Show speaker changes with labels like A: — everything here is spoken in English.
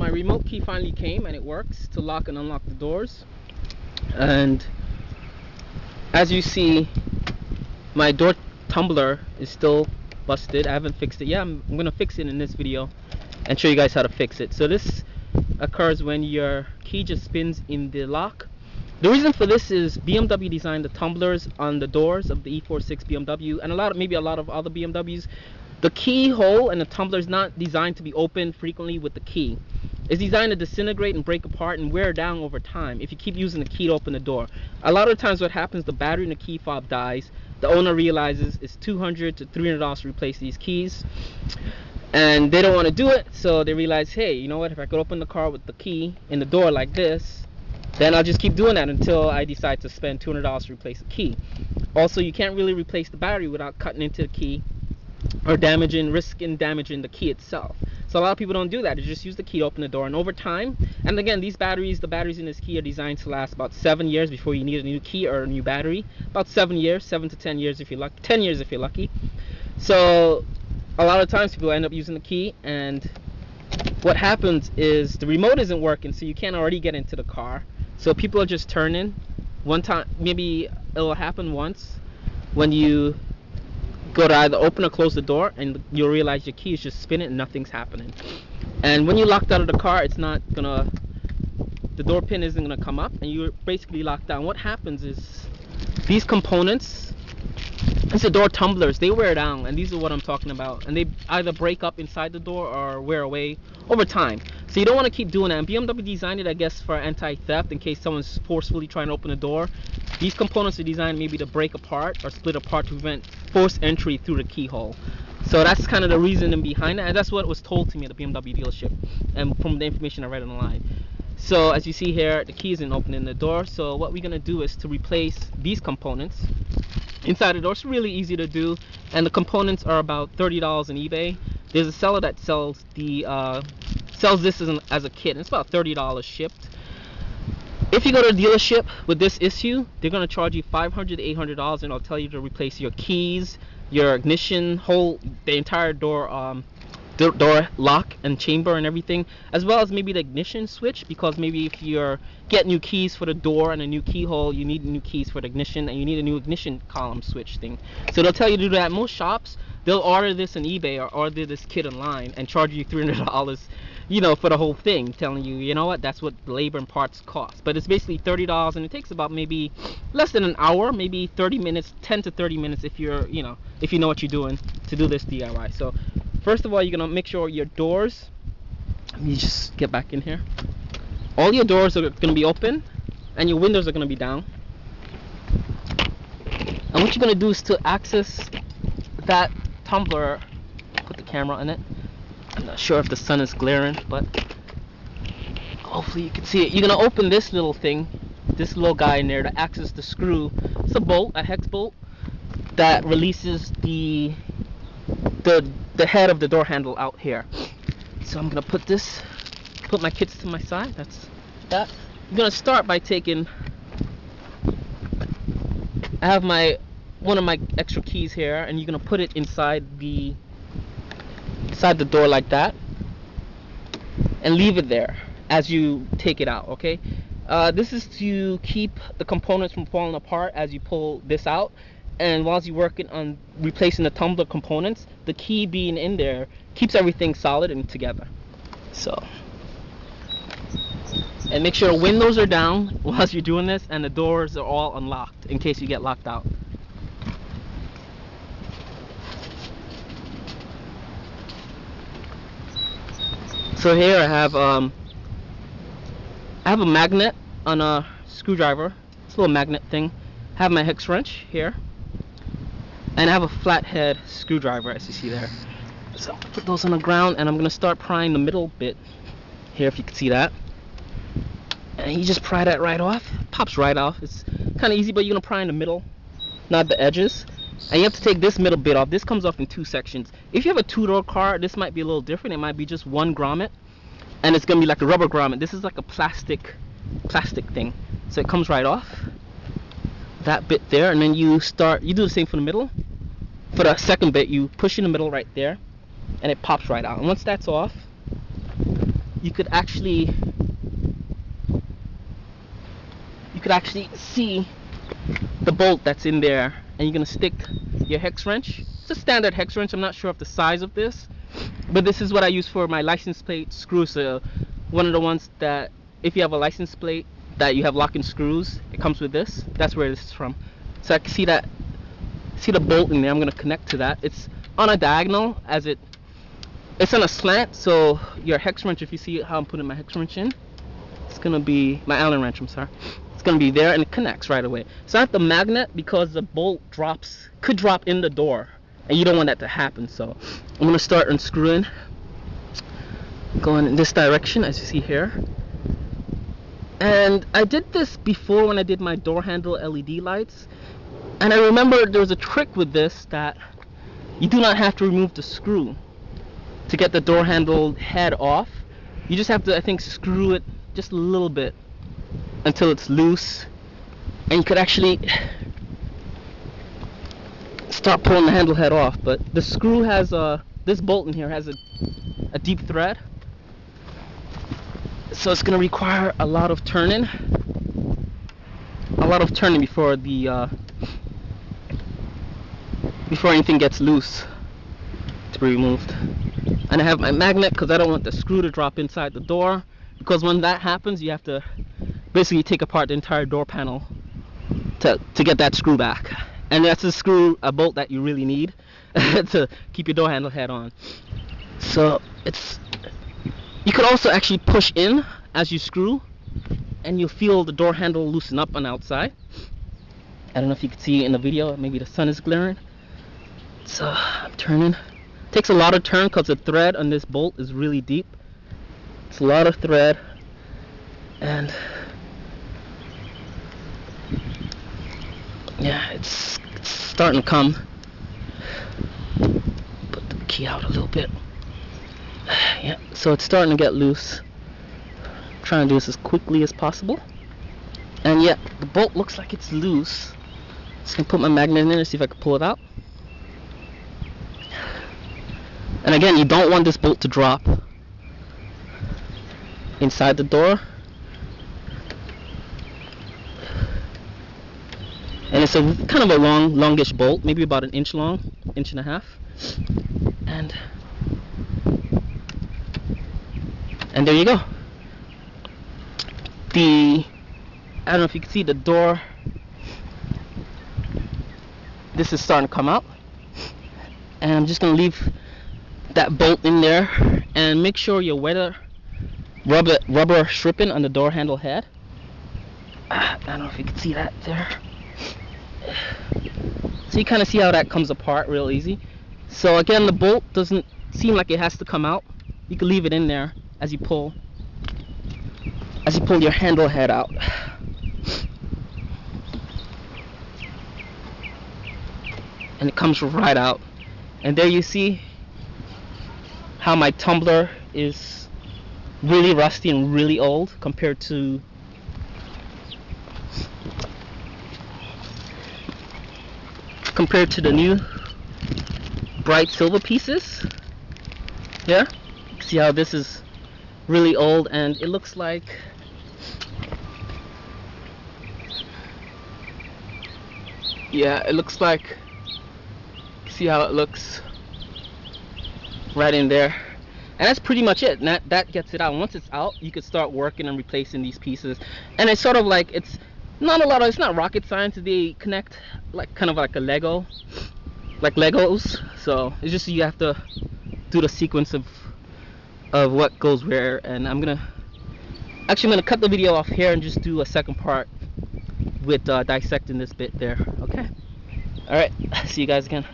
A: my remote key finally came, and it works to lock and unlock the doors. And as you see, my door tumbler is still busted. I haven't fixed it yet. I'm gonna fix it in this video and show you guys how to fix it. So this occurs when your key just spins in the lock. The reason for this is BMW designed the tumblers on the doors of the E46 BMW, and maybe a lot of other BMWs. The keyhole and the tumbler is not designed to be opened frequently with the key. It's designed to disintegrate and break apart and wear down over time if you keep using the key to open the door. A lot of times what happens, the battery in the key fob dies. The owner realizes it's $200 to $300 to replace these keys, and they don't want to do it, so they realize, hey, you know what, if I could open the car with the key in the door like this, then I'll just keep doing that until I decide to spend $200 to replace the key. Also, you can't really replace the battery without cutting into the key or risking damaging the key itself. So a lot of people don't do that. They just use the key to open the door, and over time, and again, the batteries in this key are designed to last about 7 years before you need a new key or a new battery. About 7 years, 7 to 10 years if you're lucky, 10 years if you're lucky. So a lot of times people end up using the key, and what happens is the remote isn't working, so you can't already get into the car. So people are just turning. One time, maybe it'll happen once when you go to either open or close the door, and you'll realize your key is just spinning and nothing's happening. And when you're locked out of the car, it's not gonna, the door pin isn't gonna come up, and you're basically locked down. What happens is these components, these are door tumblers, they wear down, and these are what I'm talking about, and they either break up inside the door or wear away over time. So you don't want to keep doing that. And BMW designed it, I guess, for anti-theft, in case someone's forcefully trying to open a door. These components are designed maybe to break apart or split apart to prevent forced entry through the keyhole. So that's kind of the reasoning behind it, and that's what was told to me at the BMW dealership and from the information I read online. So as you see here, the key isn't opening the door, so what we're going to do is to replace these components inside the door. It's really easy to do, and the components are about $30 on eBay. There's a seller that sells this as a kit, and it's about $30 shipped. If you go to a dealership with this issue, they're going to charge you $500 to $800, and they'll tell you to replace your keys, your ignition, the entire door door lock and chamber and everything, as well as maybe the ignition switch, because maybe if you're getting new keys for the door and a new keyhole, you need new keys for the ignition, and you need a new ignition column switch thing. So they'll tell you to do that. Most shops, they'll order this on eBay or order this kit online and charge you $300, you know, for the whole thing, telling you, you know what, that's what the labor and parts cost. But it's basically $30, and it takes about maybe less than an hour, maybe 30 minutes, 10 to 30 minutes if you're, you know what you're doing to do this DIY. So first of all, you're gonna make sure your doors, let me just get back in here, all your doors are gonna be open and your windows are gonna be down. And what you're gonna do is to access that tumbler, put the camera on it. I'm not sure if the sun is glaring, but hopefully you can see it. You're gonna open this little thing, this little guy in there, to access the screw. It's a bolt, a hex bolt, that releases the head of the door handle out here. So I'm gonna put my kits to my side. That's that. I'm gonna start by taking, I have one of my extra keys here, and you're gonna put it inside the door like that, and leave it there as you take it out. Okay, this is to keep the components from falling apart as you pull this out. And while you're working on replacing the tumbler components, the key being in there keeps everything solid and together. So, and make sure the windows are down while you're doing this, and the doors are all unlocked in case you get locked out. So here I have a magnet on a screwdriver. It's a little magnet thing. I have my hex wrench here, and I have a flathead screwdriver, as you see there. So I'm gonna put those on the ground, and I'm gonna start prying the middle bit here, if you can see that. And you just pry that right off. Pops right off. It's kind of easy, but you're gonna pry in the middle, not the edges. And you have to take this middle bit off. This comes off in 2 sections. If you have a 2-door car, this might be a little different. It might be just one grommet, and it's gonna be like a rubber grommet. This is like a plastic thing, so it comes right off. That bit there, and then you do the same for the middle. For the second bit, you push in the middle right there, and it pops right out. And once that's off, you could actually see the bolt that's in there, and you're gonna stick your hex wrench. It's a standard hex wrench. I'm not sure of the size of this, but this is what I use for my license plate screws. So one of the ones that, if you have a license plate that you have locking screws, it comes with this. That's where this is from. So I can see that, see the bolt in there. I'm gonna connect to that. It's on a diagonal, as it's on a slant, so your hex wrench, if you see how I'm putting my hex wrench in, it's gonna be my Allen wrench, I'm sorry, it's gonna be there, and it connects right away. It's not the magnet, because the bolt could drop in the door, and you don't want that to happen. So I'm gonna start unscrewing, going in this direction, as you see here. And I did this before when I did my door handle LED lights, and I remember there was a trick with this, that you do not have to remove the screw to get the door handle head off. You just have to, I think, screw it just a little bit until it's loose, and you could actually start pulling the handle head off. But the screw has this bolt in here has a deep thread, so it's going to require a lot of turning before the before anything gets loose to be removed. And I have my magnet, because I don't want the screw to drop inside the door, because when that happens, you have to basically take apart the entire door panel to get that screw back. And that's a bolt that you really need to keep your door handle head on. So you could also actually push in as you screw, and you'll feel the door handle loosen up on the outside. I don't know if you can see in the video, maybe the sun is glaring. So I'm turning. Takes a lot of turn, because the thread on this bolt is really deep. It's a lot of thread, and yeah, it's starting to come. Put the key out a little bit. Yeah, so it's starting to get loose. I'm trying to do this as quickly as possible. And yeah, the bolt looks like it's loose. Just gonna put my magnet in there and see if I can pull it out. And again, you don't want this bolt to drop inside the door. And it's a kind of a longish bolt, maybe about an inch long, inch and a half. And there you go. I don't know if you can see the door. This is starting to come out. And I'm just gonna leave that bolt in there, and make sure your rubber stripping on the door handle head. I don't know if you can see that there. So you kind of see how that comes apart real easy. So again, the bolt doesn't seem like it has to come out. You can leave it in there as you pull your handle head out. And it comes right out. And there you see how my tumbler is really rusty and really old compared to the new bright silver pieces. Yeah, see how this is really old, and it looks like, yeah, it looks like, see how it looks right in there. And that's pretty much it. And that gets it out. Once it's out, you could start working and replacing these pieces. And it's sort of like, it's not rocket science. They connect like kind of like a Lego, like Legos. So it's just, you have to do the sequence of what goes where. And I'm gonna cut the video off here and just do a second part with dissecting this bit there. Okay. All right. See you guys again.